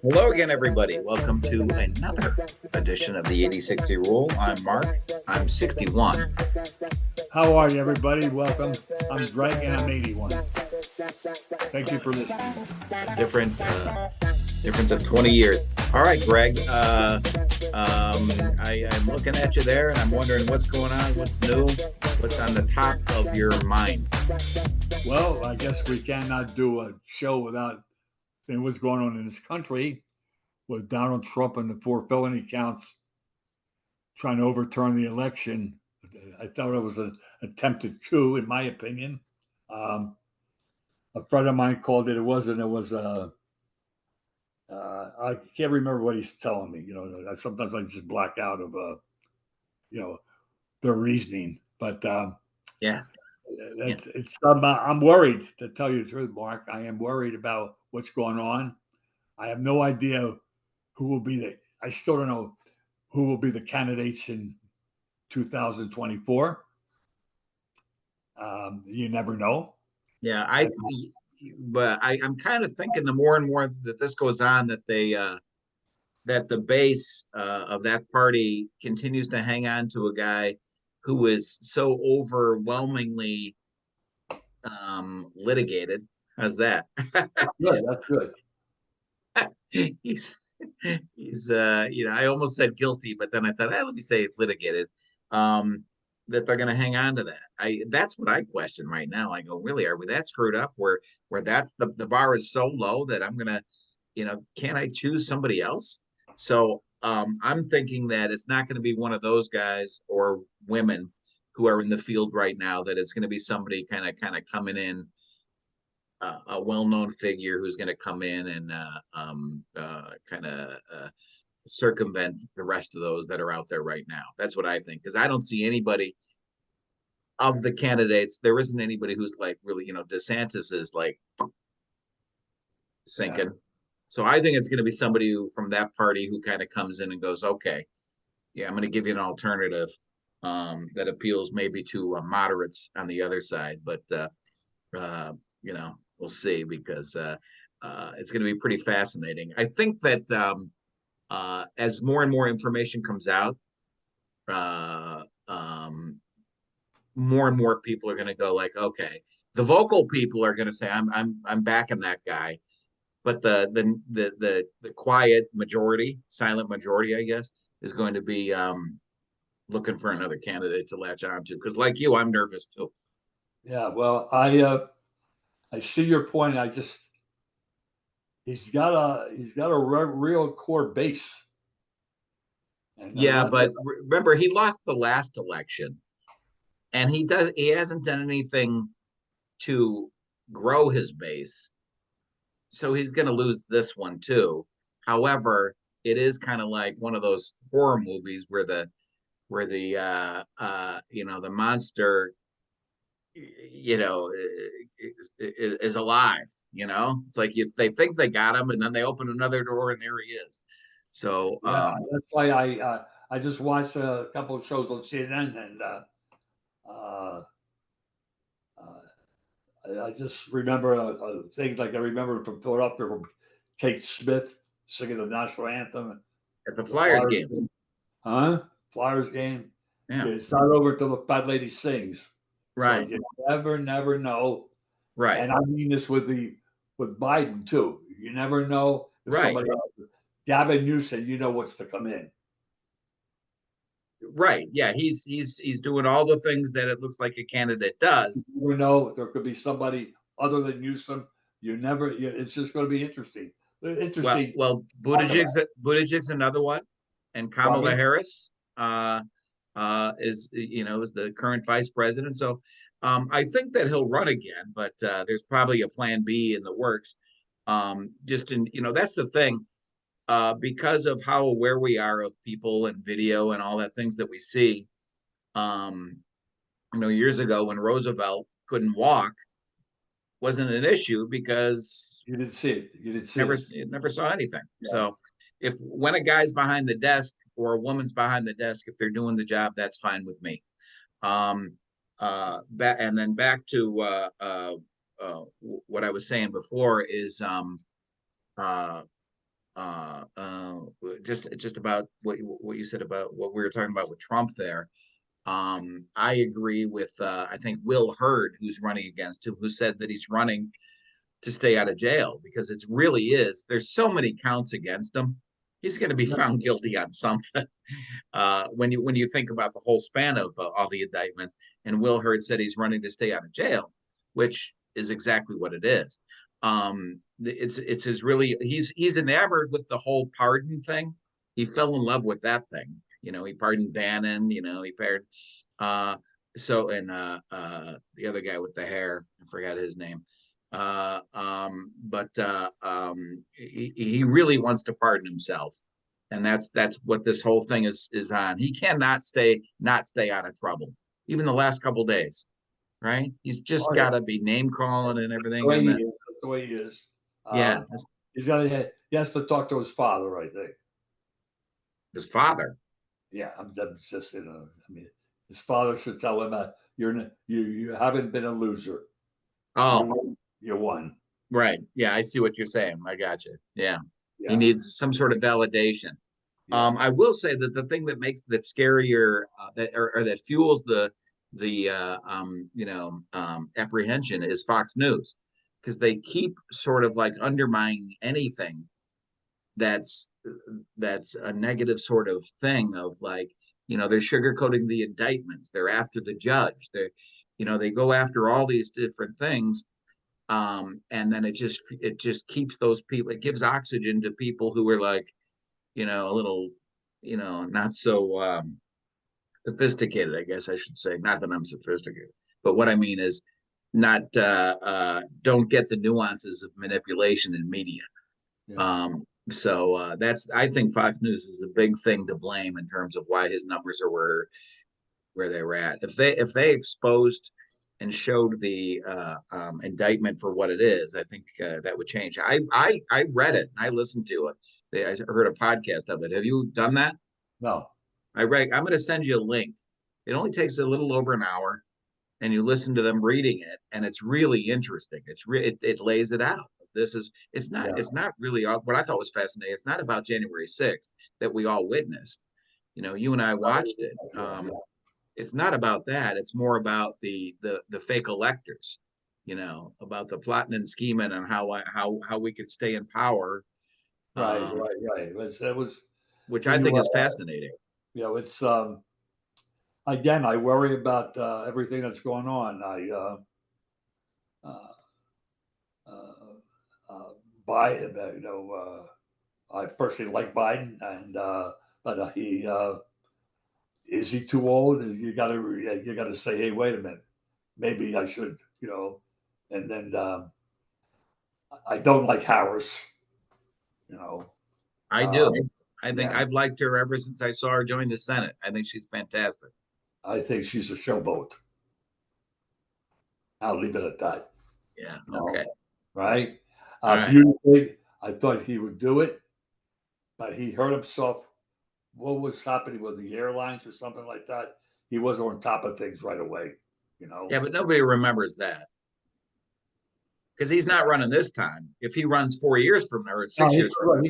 Hello again, everybody. Welcome to another edition of the 80/60 Rule. I'm Mark. I'm 61. How are you, everybody? Welcome. I'm Greg, and I'm 81. Thank you for listening. Difference of 20 years. All right, Greg. I'm looking at you there, and I'm wondering what's going on, what's new, what's on the top of your mind. Well, I guess we cannot do a show without saying what's going on in this country with Donald Trump and the 4 felony counts trying to overturn the election. I thought it was an attempted coup, in my opinion. A friend of mine called it. It wasn't. It was I can't remember what he's telling me. Sometimes I just black out of their reasoning. But Yeah. I'm worried, to tell you the truth, Mark. I am worried about what's going on. I have no idea who will be I still don't know who will be the candidates in 2024. You never know. Yeah, I'm kind of thinking the more and more that this goes on, that that the base of that party continues to hang on to a guy who is so overwhelmingly litigated. How's that? Good, that's good. he's I almost said guilty, but then I thought, let me say litigated. That they're going to hang on to that. That's what I question right now. I go, really, are we that screwed up where that's the bar is so low that I'm going to, can't I choose somebody else? So I'm thinking that it's not going to be one of those guys or women who are in the field right now, that it's going to be somebody kind of coming in, a well-known figure who's going to come in and circumvent the rest of those that are out there right now. That's what I think, because I don't see anybody of the candidates. There isn't anybody who's like really, DeSantis is like sinking. Yeah. So I think it's going to be somebody who from that party who kind of comes in and goes, okay, yeah, I'm going to give you an alternative that appeals maybe to moderates on the other side. But, we'll see, because it's going to be pretty fascinating. I think that as more and more information comes out, more and more people are going to go like, okay, the vocal people are going to say, I'm backing that guy, but the quiet majority, silent majority, I guess, is going to be looking for another candidate to latch on to. Because like you, I'm nervous too. Yeah, well, I see your point. He's got a real core base. Yeah, but remember, he lost the last election, and he hasn't done anything to grow his base, so he's going to lose this one too. However, it is kind of like one of those horror movies where the monster is alive. It's like they think they got him, and then they open another door and there he is. So that's why I just watched a couple of shows on CNN, and I just remember things like I remember from Philadelphia, from Kate Smith singing the national anthem at the Flyers game. Flyers game. Yeah. It's not over till the fat lady sings. Right. So you never know. Right. And I mean this with Biden too. You never know if right. somebody else. Gavin Newsom, what's to come in. Right. Yeah. He's doing all the things that it looks like a candidate does. You never know, there could be somebody other than Newsom. It's just going to be interesting. Well, Buttigieg's another one, and Kamala Harris is the current vice president. So I think that he'll run again, but there's probably a plan B in the works. That's the thing. Because of how aware we are of people and video and all that things that we see, years ago when Roosevelt couldn't walk, wasn't an issue because you didn't see it. You never saw anything. Yeah. So when a guy's behind the desk or a woman's behind the desk, if they're doing the job, that's fine with me. And then back to what I was saying before is uh, just about what you said about what we were talking about with Trump there. I agree with I think Will Hurd, who's running against him, who said that he's running to stay out of jail because it's really is. There's so many counts against him. He's going to be found guilty on something. When you think about the whole span of all the indictments, and Will Hurd said he's running to stay out of jail, which is exactly what it is. It's his really he's enamored with the whole pardon thing. He fell in love with that thing. He pardoned Bannon. He pardoned uh and the other guy with the hair, I forgot his name. But he really wants to pardon himself, and that's what this whole thing is on. He cannot not stay out of trouble, even the last couple of days, right? He's just Oh yeah, got to be name calling and that's the everything, way and he then is. That's the way he is. yeah, He has to talk to his father, I think. his father. Yeah, I'm just I mean, his father should tell him you haven't been a loser. Oh, You won. right. Yeah, I see what you're saying. I got you. Yeah, he Yeah, needs some sort of validation. yeah, I will say that the thing that makes that scarier, or that fuels the apprehension is Fox News, because they keep sort of like undermining anything that's that's a negative sort of thing of like, they're sugarcoating the indictments, they're after the judge, they go after all these different things. And then it just keeps those people, it gives oxygen to people who are like, a little, not so sophisticated, I guess I should say. Not that I'm sophisticated, but what I mean is not don't get the nuances of manipulation in media. yeah. So that's, I think Fox News is a big thing to blame in terms of why his numbers are where they were at. If they exposed and showed the indictment for what it is, I think that would change. I read it and I listened to it. I heard a podcast of it. Have you done that? No, I'm going to send you a link. It only takes a little over an hour, and you listen to them reading it, and it's really interesting. It lays it out. yeah, It's not really what I thought was fascinating. It's not about January 6th that we all witnessed. You and I watched it. yeah, It's not about that. It's more about the fake electors. About the plotting and scheming and how we could stay in power, right, um, right, right. It was which when I you think is fascinating. it's again, I worry about everything that's going on. Uh, uh, uh, Biden, I personally like Biden, and but he is he too old? You got to say, hey, wait a minute, maybe I should, and then I don't like Harris, you know. I Uh, do. I think yeah, I've liked her ever since I saw her join the Senate. I think she's fantastic. I think she's a showboat. I'll leave it at that. Yeah. No, Okay. right? All right. Beautifully, I thought he would do it, but he hurt himself. What was happening with the airlines or something like that? He wasn't on top of things right away, you know. Yeah, but nobody remembers that because he's not running this time. If he runs 4 years from now or No, 6 years from now,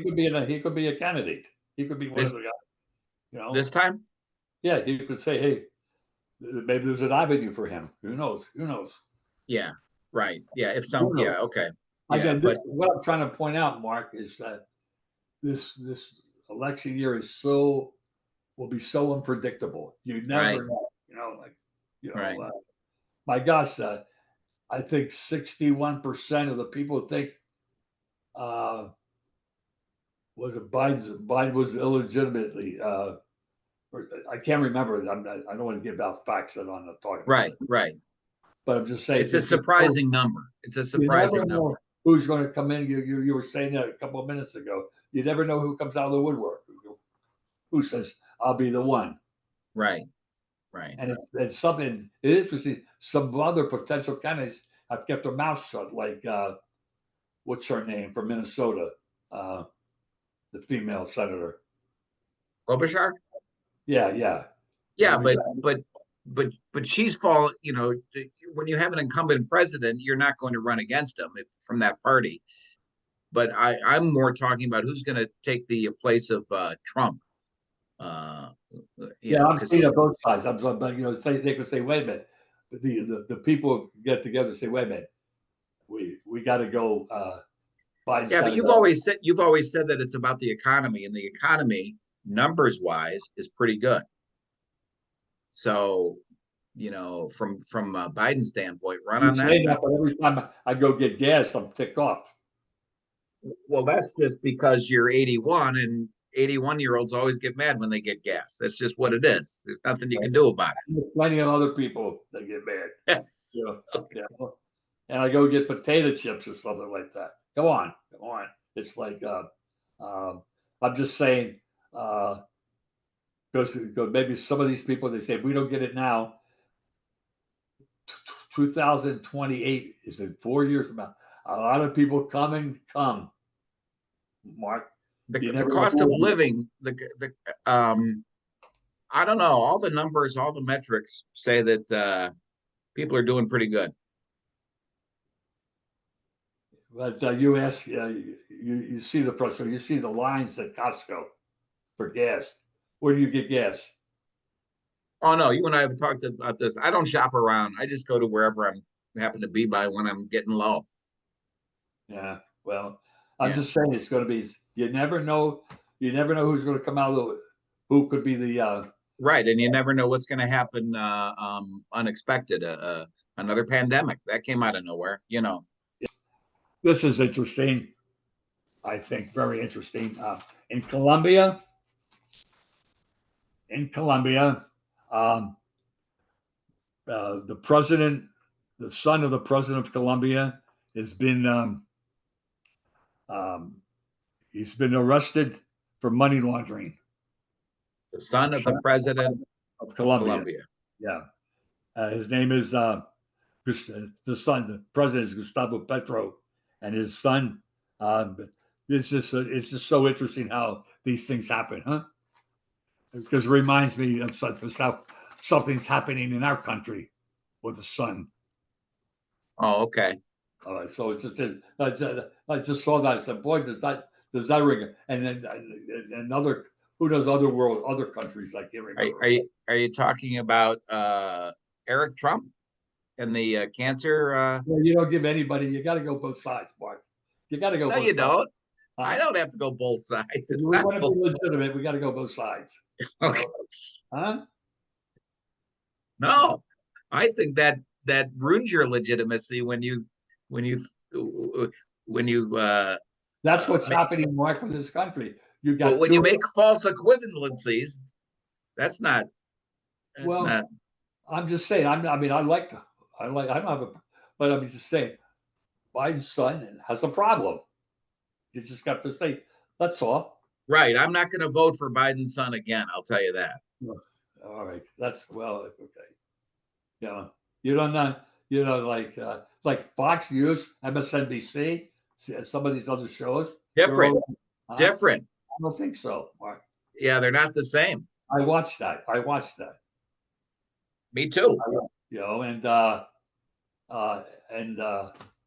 he could be a candidate. He could be one of this the guys, you know. this time, Yeah, he could say, hey, maybe there's an avenue for him. Who knows? Who knows? yeah, right, yeah. Who knows? Yeah, okay, yeah, Again, this but what I'm trying to point out, Mark, is that this election year will be so unpredictable. You right, never know. Like you know, right. my gosh, I think 61% of the people think uh, Biden was illegitimately. I can't remember. I don't want to give out facts that I'm not talking about Right, it. right. But I'm just saying It's a it's just so, surprising number. It's a you never surprising number. know who's going to come in. You were saying that a couple of minutes ago. You never know who comes out of the woodwork. Who says I'll be the one? Right, right. And it's something. It is interesting. Some other potential candidates have kept their mouth shut. Like what's her name from Minnesota? Uh, the female senator. Klobuchar. Yeah, yeah. Yeah, Maybe but she's fallen. when you have an incumbent president, you're not going to run against him if from that party. But I'm more talking about who's going to take the place of Trump. Uh, Yeah, I'm because seeing on both sides. But say they could say, wait a minute, the people get together and say, wait a minute, we got to go. Biden's yeah, got but to go. you've always said that it's about the economy, and the economy numbers wise is pretty good. So from Biden's standpoint, run You on that. say that, but every time I go get gas, I'm ticked off. Well, that's just because you're 81 and 81-year-olds always get mad when they get gas. That's just what it is. There's nothing you can do about There's plenty of other people that get mad. it. Yeah. And I go get potato chips or something like that. Come on. It's like I'm just saying because maybe some of these people they say if we don't get it now, 2028 is in 4 years from now. A lot of people come, Mark. You The never know cost of who. living, I don't know. All the numbers, all the metrics say that people are doing pretty good. But you ask, you see the frustration. You see the lines at Costco for gas. Where do you get gas? Oh no, you and I have talked about this. I don't shop around. I just go to wherever I'm happen to be by when I'm getting low. Yeah. Well, I'm Yeah. just saying it's going to be. You never know. You never know who's going to come out of who could be the. Right, and you never know what's going to happen unexpected. Another pandemic that came out of nowhere. This is interesting. I think very interesting. In Colombia, in Colombia, um, the president, the son of the president of Colombia, has been um, he's been arrested for money laundering. The son of the president Of of Colombia. Colombia. Yeah, his name is the son. The president is Gustavo Petro, and his son. It's just so interesting how these things happen, huh? Because it reminds me of how something's happening in our country with the sun. Oh, okay. All right, so it's just I just saw that. I said, "Boy, does that ring?" And then another who knows other countries I can't remember. Are you talking about Eric Trump and the cancer? Well, you don't give anybody. You got to go both sides, Mark. You got to go No, both you sides. don't. I Huh? don't have to go both sides. If It's we not want to be both. legitimate, we got to go both sides. Okay. Huh? No, I think that ruins your legitimacy when you when you That's what's make, happening, Mark, with this country. You well got when you two. make false equivalencies. That's not. That's Well, not. I'm just saying. I mean, I don't have a, but I'm just saying. Biden's son has a problem. You just got to say that's all. Right. I'm not going to vote for Biden's son again. I'll tell you that. All right. That's well, okay. Yeah. You don't know. Like Fox News, MSNBC, some of these other shows. They're Different. all. Huh? Different. I don't think so, Mark. Yeah, they're not the same. I watched that. Me too. And and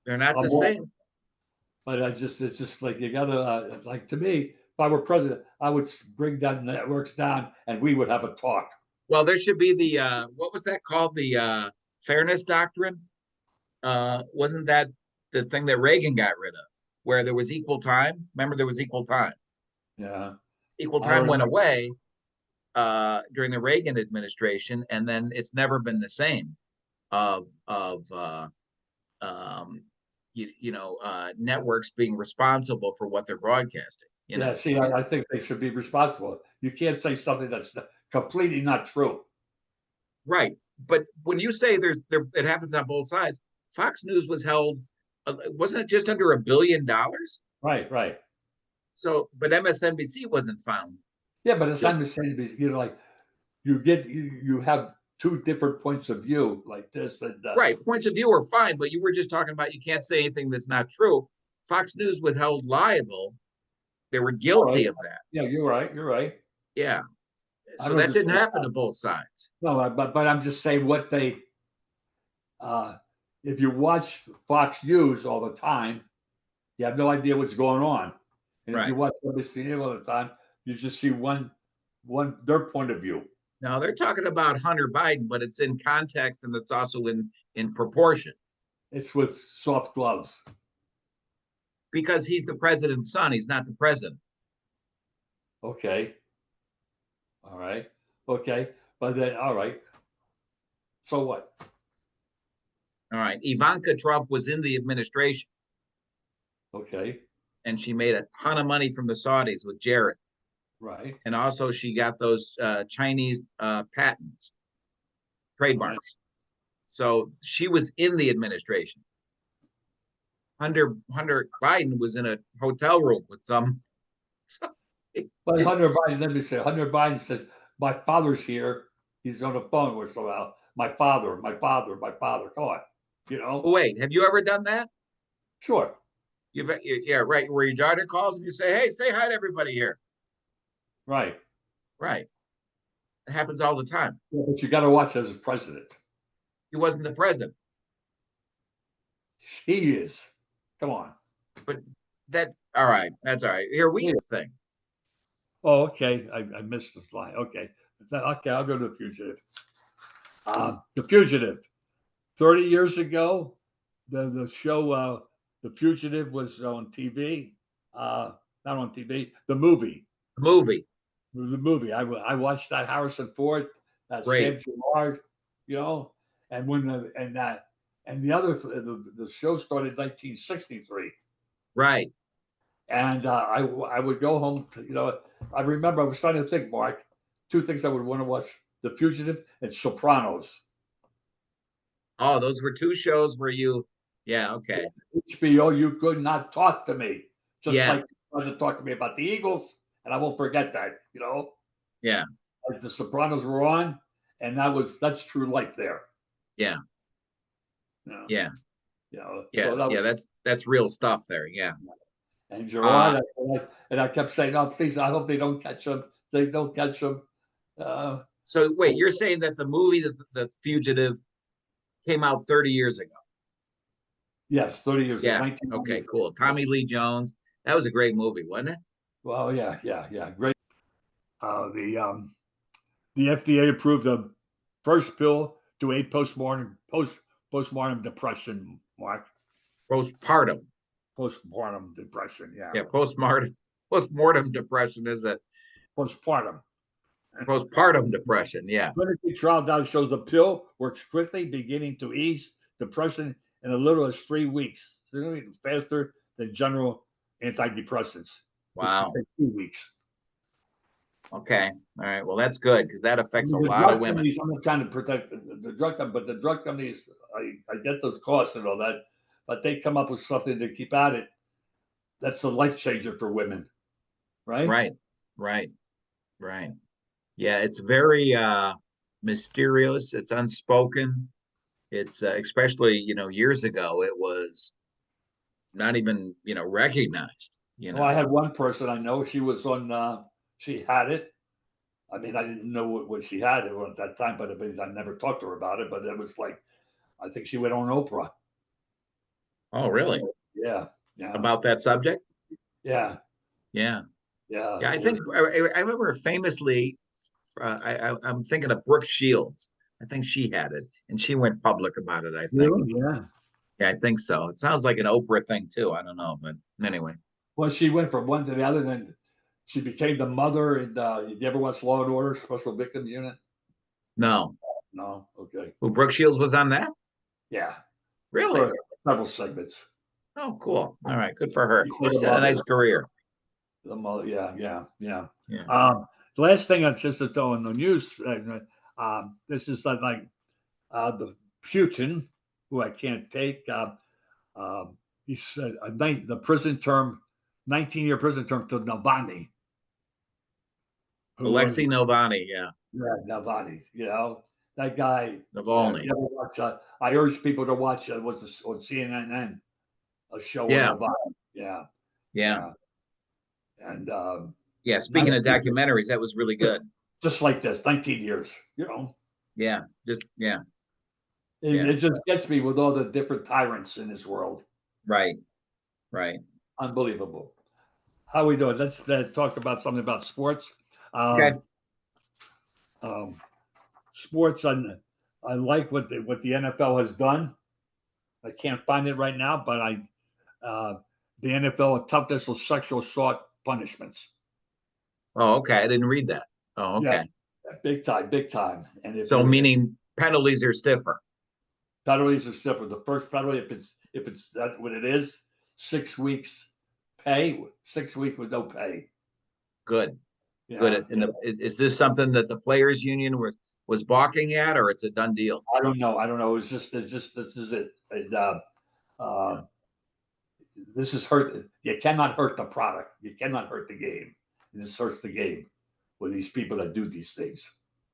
They're not I'm the same. but it's just like you gotta like to me. If I were president, I would bring down networks down, and we would have a talk. Well, there should be the what was that called? The fairness doctrine. Wasn't that the thing that Reagan got rid of, where there was equal time? Remember, there was equal time. Yeah, Equal I time went remember. away during the Reagan administration, and then it's never been the same. Of networks being responsible for what they're broadcasting. Yeah, see, I think they should be responsible. You can't say something that's completely not true. Right. But when you say it happens on both sides, Fox News was held, wasn't it just under $1 billion? Right. So, but MSNBC wasn't found. Yeah, but it's not the same. Like you have two different points of view, like this and Right. Points of view are fine, but you were just talking about you can't say anything that's not true. Fox News was held liable. They were guilty of that. Yeah, you're right. Yeah. So that didn't happen to both sides. No, but I'm just saying what they if you watch Fox News all the time, you have no idea what's going on. And if you Right. watch NBC all the time, you just see one their point of view. Now they're talking about Hunter Biden, but it's in context and it's also in proportion It's with soft gloves. because he's the president's son. He's not the president. Okay. All right. Okay. But then, all right. So what? All right. Ivanka Trump was in the administration Okay. and she made a ton of money from the Saudis with Jared. Right. And also she got those Chinese patents, trademarks. Right. So she was in the administration. Hunter Biden was in a hotel room with some. But Hunter Biden, let me say, Hunter Biden says, my father's here. He's on the phone with somehow. My father, my father, my father. Come on. You know? Oh, wait, have you ever done that? Sure. Yeah, right. Where your daughter calls and you say, "Hey, say hi to everybody here." Right. Right. It happens all the time. Yeah, but you got to watch as a president. He wasn't the president, He is. Come on. but that all right. That's all right. Here we Yeah. thing. Oh, okay. I missed the line. Okay. Okay, I'll go to the fugitive. The fugitive. 30 years ago, the show The Fugitive was on TV. Not on TV. The movie. The movie. It was a movie. I watched that Harrison Ford, Great. Sam Gerard, you know, and when the other the show started in 1963. Right. And I would go home. I remember I was trying to think, Mark, two things I would want to watch: The Fugitive and Sopranos. Oh, those were two shows where you. Yeah. Okay. HBO, you could not talk to me, just Yeah. like you tried to talk to me about the Eagles, and I won't forget that. Yeah. Like the Sopranos were on, and that's true life there. Yeah. You know, Yeah. Yeah. so that Yeah. was. That's real stuff there. Yeah. And Uh Gerard, and I kept saying, "Oh, please, I hope they don't catch him. They don't catch him." Uh, so wait, you're saying that the movie the Fugitive came out 30 years ago. yes, 30 years ago, Yeah. Okay, 1993. cool. Tommy Lee Jones. That was a great movie, wasn't it? Well, yeah, great. The FDA approved the first pill to aid postmortem depression. Mark, Postpartum. postmortem depression. Yeah, Yeah, postmortem depression is a postpartum. postpartum depression. Yeah. Clinical trial data shows the pill works quickly, beginning to ease depression in as little as 3 weeks, significantly faster than general antidepressants, which can Wow. take 2 weeks. Okay. All right. Well, that's good because that I affects a mean, the lot of drug women. companies, I'm not trying to protect the drug company, but the drug companies, I get the cost and all that, but they come up with something to keep at it. That's a life changer for women, right? Right. Right. Right. Yeah, it's very mysterious. It's unspoken. It's especially, years ago it was not even, recognized. Well, I had one person I know, she was on, she had it. I mean, I didn't know what she had at that time, but I never talked to her about it. But it was like, I think she went on Oprah. Oh, really? Yeah, yeah, About that subject? yeah, Yeah. yeah. Yeah, I It was think I remember famously. I'm thinking of Brooke Shields. I think she had it, and she went public about it. I think. really, yeah. Yeah, I think so. It sounds like an Oprah thing too. I don't know, but anyway. Well, she went from one to the other. Then she became the mother. And you ever watch Law and Order Special Victims Unit? No. No. Okay. Who Brooke Shields was on that? Yeah, Really? for several segments. Oh, cool. All right, good for her. She played the She's had a mother. nice career. The mother. Yeah, yeah, yeah. Yeah. The last thing I'm just throwing the news. This is the Putin, who I can't take. He's the prison term, 19-year prison term to Navalny, who was Alexei Navalny, yeah. Navalny. That guy. Navalny. You ever watch? I urge people to watch. What's this on CNN? A show on Yeah. Navalny. Yeah, Yeah. yeah, and Yeah. Speaking of documentaries, that was really good. just like this, 19 years. Yeah. Just yeah. Yeah. It just gets me with all the different tyrants in this world. Right. Right. Unbelievable. How we doing? Let's talk about something about sports. Okay. Um, um, Sports. I like what the NFL has done. I can't find it right now, but the NFL toughness of sexual assault punishments. Oh, okay. I didn't read that. Oh, Yeah, okay. big time, big time. And if So you're meaning penalties are stiffer. penalties are stiffer. The first penalty, if it's that what it is, 6 weeks pay, 6 weeks with no pay. Good. Yeah, Good. Is this something that the players union was balking at, or it's a done deal? I don't know. I don't know. It's just this is it. Yeah. Uh, this is hurt. You cannot hurt the product. You cannot hurt the game. This hurts the game with these people that do these things.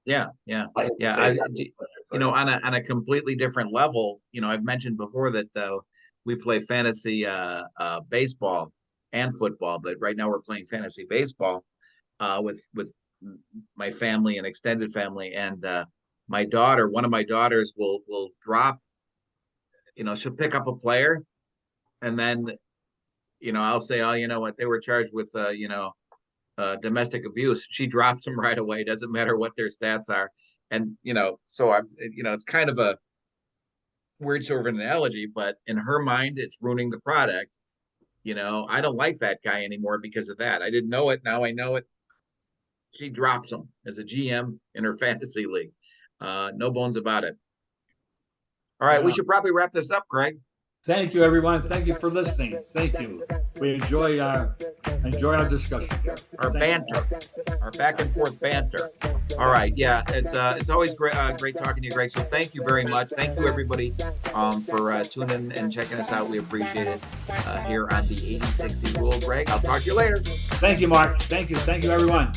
Yeah. Yeah. I hate to Yeah. say that, You but know, on a completely different level, you know, I've mentioned before that we play fantasy baseball and football, but right now we're playing fantasy baseball with my family and extended family, and one of my daughters will drop. You know, she'll pick up a player, and then I'll say, oh, you know what, they were charged with domestic abuse. She drops them right away. Doesn't matter what their stats are, and so it's kind of a weird sort of an analogy, but in her mind, it's ruining the product. I don't like that guy anymore because of that. I didn't know it. Now I know it. She drops him as a GM in her fantasy league. No bones about it. All right, we yeah. should probably wrap this up, Craig. Thank you, everyone. Thank you for listening. Thank you. We enjoy our discussion here. Our Thank banter, our back and forth banter. All right, yeah, it's always great talking to you, Greg. So thank you very much. Thank you everybody for tuning in and checking us out. We appreciate it here on the 80-60 Rule, Greg. I'll talk to you later. Thank you, Mark. Thank you, everyone.